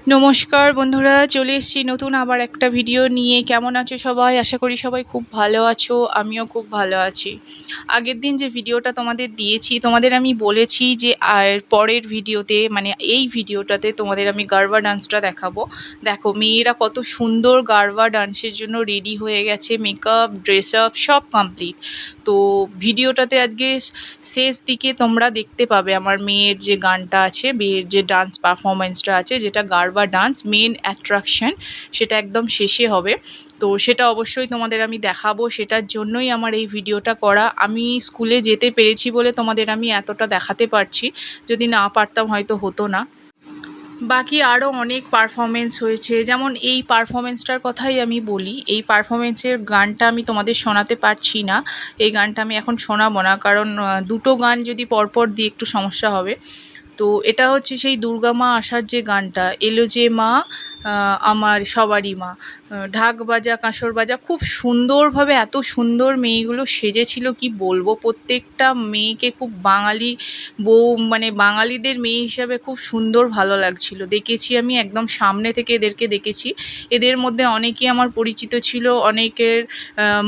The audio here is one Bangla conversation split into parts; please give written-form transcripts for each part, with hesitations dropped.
নমস্কার বন্ধুরা, চলে এসেছি নতুন আবার একটা ভিডিও নিয়ে। কেমন আছো সবাই? আশা করি সবাই খুব ভালো আছো, আমিও খুব ভালো আছি। আগের দিন যে ভিডিওটা তোমাদের দিয়েছি, তোমাদের আমি বলেছি যে পরের ভিডিওতে মানে এই ভিডিওটাতে তোমাদের আমি গারবা ডান্সটা দেখাবো। দেখো মেয়েরা কত সুন্দর গারবা ডান্সের জন্য রেডি হয়ে গেছে, মেকআপ ড্রেস আপ সব কমপ্লিট। তো ভিডিওটাতে আজকে শেষ দিকে তোমরা দেখতে পাবে আমার মেয়ের যে গানটা আছে, মেয়ের যে ডান্স পারফরমেন্সটা আছে, যেটা গারবা ডান্স মেন অ্যাট্রাকশন, সেটা একদম শেষে হবে। তো সেটা অবশ্যই তোমাদের আমি দেখাবো, সেটার জন্যই আমার এই ভিডিওটা করা। আমি স্কুলে যেতে পেরেছি বলে তোমাদের আমি এতটা দেখাতে পারছি, যদি না পারতাম হয়তো হতো না। বাকি আরও অনেক পারফরমেন্স হয়েছে, যেমন এই পারফরমেন্সটার কথাই আমি বলি। এই পারফরমেন্সের গানটা আমি তোমাদের শোনাতে পারছি না, এই গানটা আমি এখন শোনাবো না, কারণ দুটো গান যদি পরপর দিই একটু সমস্যা হবে। তো এটা হচ্ছে সেই দুর্গা মা আসার যে গানটা, এলো যে মা আমার সবারই মা। ঢাক বাজা কাঁসর বাজা, খুব সুন্দরভাবে এত সুন্দর মেয়েগুলো সেজেছিল কি বলবো। প্রত্যেকটা মেয়েকে খুব বাঙালি বউ, মানে বাঙালিদের মেয়ে হিসাবে খুব সুন্দর ভালো লাগছিল। দেখেছি আমি একদম সামনে থেকে এদেরকে দেখেছি। এদের মধ্যে অনেকেই আমার পরিচিত ছিল, অনেকের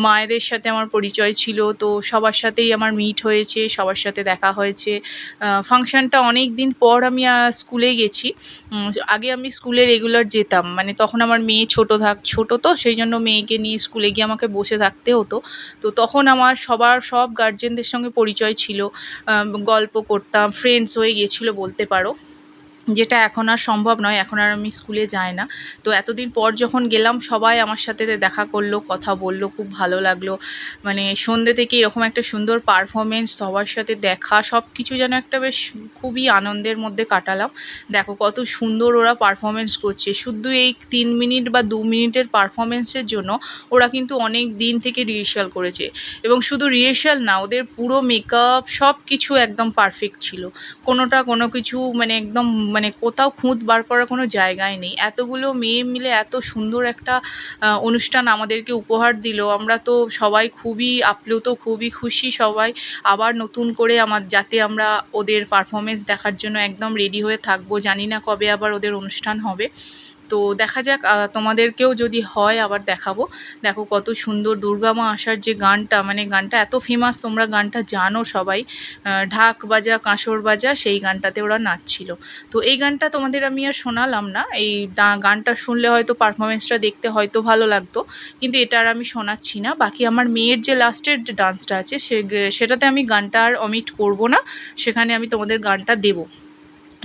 মায়েদের সাথে আমার পরিচয় ছিল। তো সবার সাথেই আমার মিট হয়েছে, সবার সাথে দেখা হয়েছে। ফাংশানটা অনেক দিন পর আমি স্কুলে গেছি। আগে আমি স্কুলে রেগুলার যেতাম, মানে তখন আমার মেয়ে ছোটো তো সেই জন্য মেয়েকে নিয়ে স্কুলে গিয়ে আমাকে বসে থাকতে হতো। তো তখন আমার সব গার্জেনদের সঙ্গে পরিচয় ছিল, গল্প করতাম, ফ্রেন্ডস হয়ে গিয়েছিলো বলতে পারো, যেটা এখন আর সম্ভব নয়, এখন আর আমি স্কুলে যাই না। তো এতদিন পর যখন গেলাম সবাই আমার সাথে দেখা করলো, কথা বললো, খুব ভালো লাগলো। মানে সন্ধ্যে থেকে এরকম একটা সুন্দর পারফরমেন্স, সবার সাথে দেখা, সব কিছু যেন একটা বেশ খুবই আনন্দের মধ্যে কাটালাম। দেখো কত সুন্দর ওরা পারফরমেন্স করছে, শুধু এই 3 মিনিট বা 2 মিনিটের পারফরমেন্সের জন্য ওরা কিন্তু অনেক দিন থেকে রিহার্সাল করেছে। এবং শুধু রিহার্সাল না, ওদের পুরো মেকআপ সব কিছু একদম পারফেক্ট ছিল। কোনো কিছু মানে একদম, মানে কোথাও খুঁত বার করার কোনো জায়গায় নেই। এতগুলো মেয়ে মিলে এত সুন্দর একটা অনুষ্ঠান আমাদেরকে উপহার দিল। আমরা তো সবাই খুবই আপ্লুত, খুবই খুশি সবাই। আবার নতুন করে যাতে আমরা ওদের পারফরমেন্স দেখার জন্য একদম রেডি হয়ে থাকবো। জানি না কবে আবার ওদের অনুষ্ঠান হবে, তো দেখা যাক। তোমাদেরকেও যদি হয় আবার দেখাবো। দেখো কত সুন্দর দুর্গা মা আসার যে গানটা, মানে গানটা এত ফেমাস, তোমরা গানটা জানো সবাই। ঢাক বাজা কাঁসর বাজা, সেই গানটাতে ওরা নাচছিল। তো এই গানটা তোমাদের আমি আর শোনালাম না, এই গানটা শুনলে হয়তো পারফরমেন্সটা দেখতে হয়তো ভালো লাগতো, কিন্তু এটা আর আমি শোনাচ্ছি না। বাকি আমার মেয়ের যে লাস্টের যে ডান্সটা আছে সেটাতে আমি গানটা আর অমিট করব না, সেখানে আমি তোমাদের গানটা দেবো।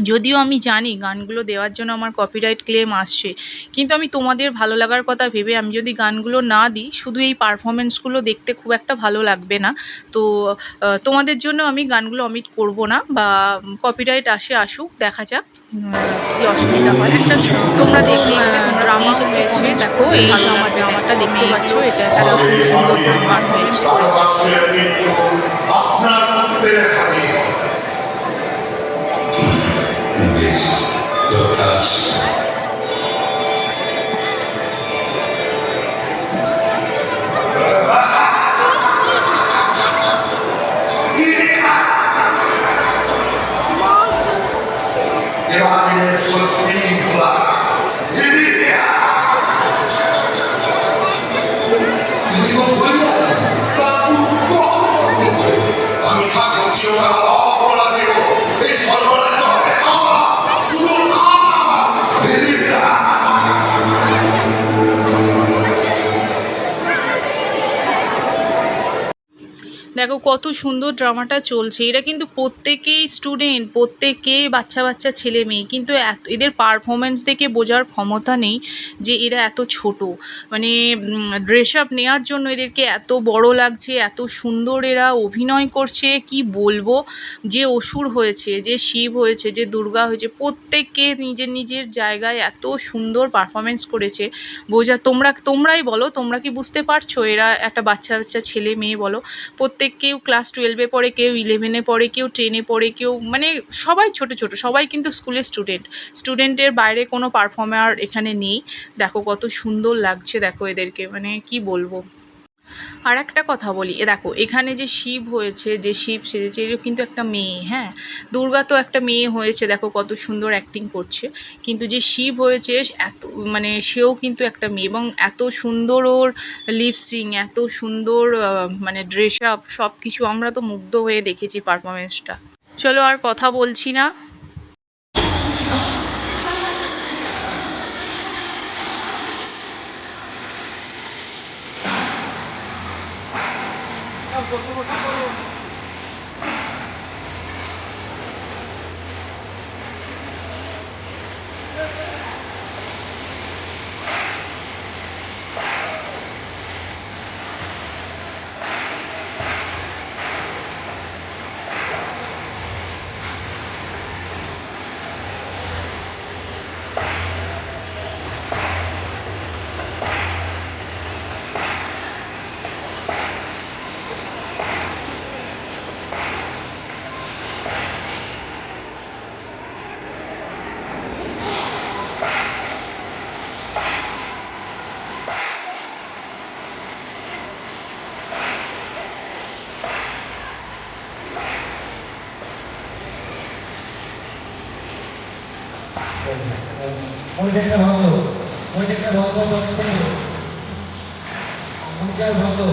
যদিও আমি জানি গানগুলো দেওয়ার জন্য আমার কপিরাইট ক্লেম আসছে, কিন্তু আমি তোমাদের ভালো লাগার কথা ভেবে আমি যদি গানগুলো না দিই, শুধু এই পারফরমেন্সগুলো দেখতে খুব একটা ভালো লাগবে না। তো তোমাদের জন্য আমি গানগুলো অমিট করব না, বা কপিরাইট আসুক, দেখা যাক কী অসুবিধা হয়। একটা তোমরা দেখো ড্রামা হয়েছে, দেখো এই যে আমার ড্রামাটা দেখতে পাচ্ছ, এটা একটা সুন্দর করে পারফরমেন্স করেছে। বেশ, যথাস্ত। সত্যি আমি থাকবো চিরকাল অপরাধেও, এই সর্বরাজ্য হবে আমার, শুধু আমার। দেখো কত সুন্দর ড্রামাটা চলছে। এরা কিন্তু প্রত্যেকেই স্টুডেন্ট, প্রত্যেকেই বাচ্চা বাচ্চা ছেলে মেয়ে, কিন্তু এদের পারফরমেন্স দেখে বোঝার ক্ষমতা নেই যে এরা এত ছোট। মানে ড্রেস আপ নেওয়ার জন্য এদেরকে এত বড় লাগছে, এত সুন্দর এরা অভিনয় করছে কি বলবো। যে অসুর হয়েছে, যে শিব হয়েছে, যে দুর্গা হয়েছে, প্রত্যেকে নিজের নিজের জায়গায় এত সুন্দর পারফরমেন্স করেছে। তোমরাই বলো, তোমরা কি বুঝতে পারছো এরা একটা বাচ্চা বাচ্চা ছেলে মেয়ে বলো। কেউ ক্লাস 12-এ পড়ে, কেউ 11-এ পড়ে, কেউ 10-এ পড়ে, কেউ মানে সবাই ছোট ছোট, সবাই কিন্তু স্কুলের স্টুডেন্টের বাইরে কোনো পারফর্মার এখানে নেই। দেখো কত সুন্দর লাগছে, দেখো এদেরকে, মানে কি বলবো। আর একটা কথা বলি, দেখো এখানে যে শিব হয়েছে, যে শিব সেজেছে, এরও কিন্তু একটা মেয়ে, হ্যাঁ। দুর্গা তো একটা মেয়ে হয়েছে, দেখো কত সুন্দর অ্যাক্টিং করছে। কিন্তু যে শিব হয়েছে এত, মানে সেও কিন্তু একটা মেয়ে, এবং এত সুন্দর ওর লিপসিং, এত সুন্দর মানে ড্রেস আপ, সব কিছু আমরা তো মুগ্ধ হয়ে দেখেছি পারফরমেন্সটা। চলো আর কথা বলছি না। মনিটারটা ভালো, মনিটারটা ভালো, মনিটার ভালো।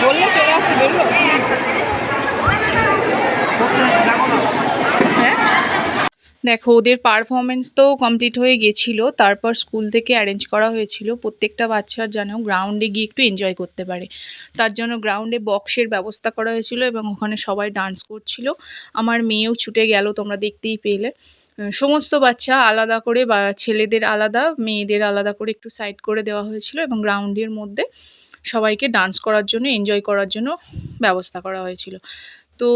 বললে চলে আসতে বেরো। হ্যাঁ, দেখো ওদের পারফরমেন্স তো কমপ্লিট হয়ে গেছিলো। তারপর স্কুল থেকে অ্যারেঞ্জ করা হয়েছিল প্রত্যেকটা বাচ্চার যেন গ্রাউন্ডে গিয়ে একটু এনজয় করতে পারে। তার জন্য গ্রাউন্ডে বক্সের ব্যবস্থা করা হয়েছিল এবং ওখানে সবাই ডান্স করছিল। আমার মেয়েও ছুটে গেল, তোমরা দেখতেই পেলে। সমস্ত বাচ্চা আলাদা করে বা ছেলেদের আলাদা মেয়েদের আলাদা করে একটু সাইড করে দেওয়া হয়েছিল এবং গ্রাউন্ডের মধ্যে সবাইকে ডান্স করার জন্য এনজয় করার জন্য ব্যবস্থা করা হয়েছিল। তো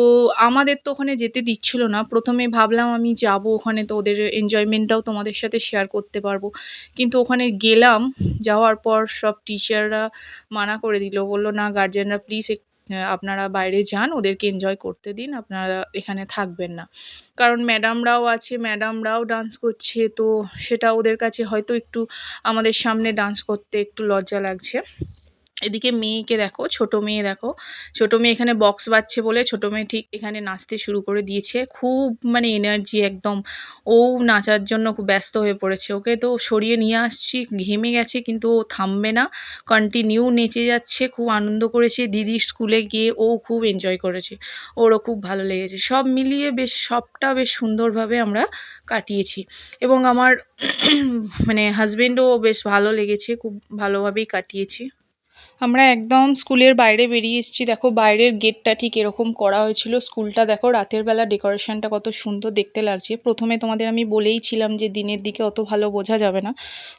আমাদের তো ওখানে যেতে দিচ্ছিল না। প্রথমে ভাবলাম আমি যাব ওখানে, তো ওদের এনজয়মেন্টটাও তোমাদের সাথে শেয়ার করতে পারবো। কিন্তু ওখানে গেলাম, যাওয়ার পর সব টিচাররা মানা করে দিল, বলল না গার্জেনরা প্লিজ আপনারা বাইরে যান, ওদেরকে এনজয় করতে দিন, আপনারা এখানে থাকবেন না। কারণ ম্যাডামরাও আছে, ম্যাডামরাও ডান্স করছে, তো সেটা ওদের কাছে হয়তো একটু আমাদের সামনে ডান্স করতে একটু লজ্জা লাগছে। এদিকে মেয়েকে দেখো, ছোট মেয়ে দেখো, ছোট মেয়ে এখানে বক্স বাজছে বলে ছোট মেয়ে ঠিক এখানে নাচতে শুরু করে দিয়েছে। খুব মানে এনার্জি একদম, ও নাচার জন্য খুব ব্যস্ত হয়ে পড়েছে। ওকে তো সরিয়ে নিয়ে আসছি, ঘেমে গেছে কিন্তু ও থামবে না, কন্টিনিউ নেচে যাচ্ছে, খুব আনন্দ করেছে। দিদির স্কুলে গিয়ে ও খুব এনজয় করেছে, ওরও খুব ভালো লেগেছে। সব মিলিয়ে বেশ সবটা বেশ সুন্দরভাবে আমরা কাটিয়েছি এবং আমার মানে হাজবেন্ডও বেশ ভালো লেগেছে, খুব ভালোভাবেই কাটিয়েছি। আমরা একদম স্কুলের বাইরে বেরিয়ে এসেছি। দেখো বাইরের গেটটা ঠিক এরকম করা হয়েছিল। স্কুলটা দেখো রাতের বেলা ডেকোরেশনটা কত সুন্দর দেখতে লাগছে। প্রথমে তোমাদের আমি বলেই ছিলাম যে দিনের দিকে অত ভালো বোঝা যাবে না।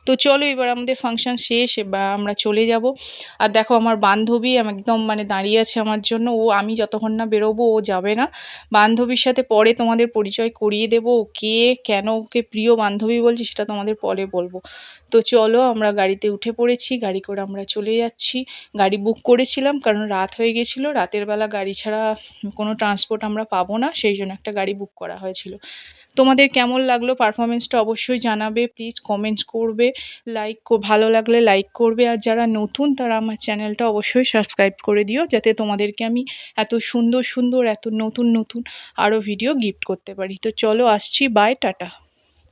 তো চলো এবার আমাদের ফাংশন শেষ, এবার আমরা চলে যাব। আর দেখো আমার বান্ধবী একদম মানে দাঁড়িয়ে আছে আমার জন্য, ও আমি যতক্ষণ না বেরোবো ও যাবে না। বান্ধবীর সাথে পরে তোমাদের পরিচয় করিয়ে দেবো, কে কেন ওকে প্রিয় বান্ধবী বলছি সেটা তোমাদের পরে বলবো। তো চলো আমরা গাড়িতে উঠে পড়েছি, গাড়ি করে আমরা চলে যাচ্ছি। গাড়ি বুক করেছিলাম কারণ রাত হয়ে গেছিলো, রাতের বেলা গাড়ি ছাড়া কোনো ট্রান্সপোর্ট আমরা পাবো না, সেই জন্য একটা গাড়ি বুক করা হয়েছিল। তোমাদের কেমন লাগলো পারফরমেন্সটা অবশ্যই জানাবে, প্লিজ কমেন্টস করবে, ভালো লাগলে লাইক করবে, আর যারা নতুন তারা আমার চ্যানেলটা অবশ্যই সাবস্ক্রাইব করে দিও, যাতে তোমাদেরকে আমি এত সুন্দর সুন্দর এত নতুন নতুন আরও ভিডিও গিফট করতে পারি। তো চলো আসছি, বাই, টাটা।